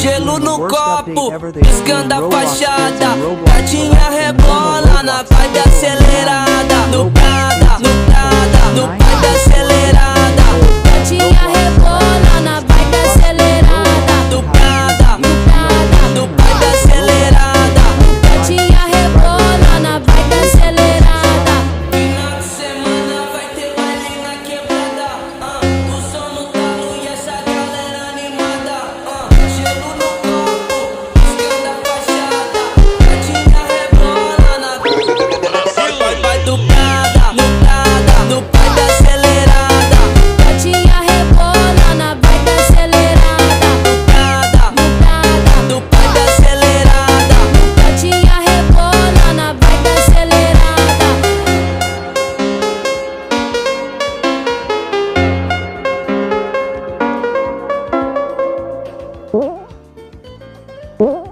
Gelo no copo, piscando a fachada. Gatinha rebola na vibe acelerada. No Prada, no Prada, no vibe acelerada. Gatinha rebola na vibe acelerada. No Prada, No Prada, no vibe acelerada. gatinha rebola na vibe acelerada. Final de semana vai ter baile na quebrada. O som no talo e essa galera animada. Gelo no copo, piscando a fachada. Gatinha rebola na vai do Prada, no Prada, no vibe acelerada. Gatinha rebola na vibe acelerada. No Prada, No Prada, no vibe acelerada. gatinha rebola na vibe acelerada. Oh.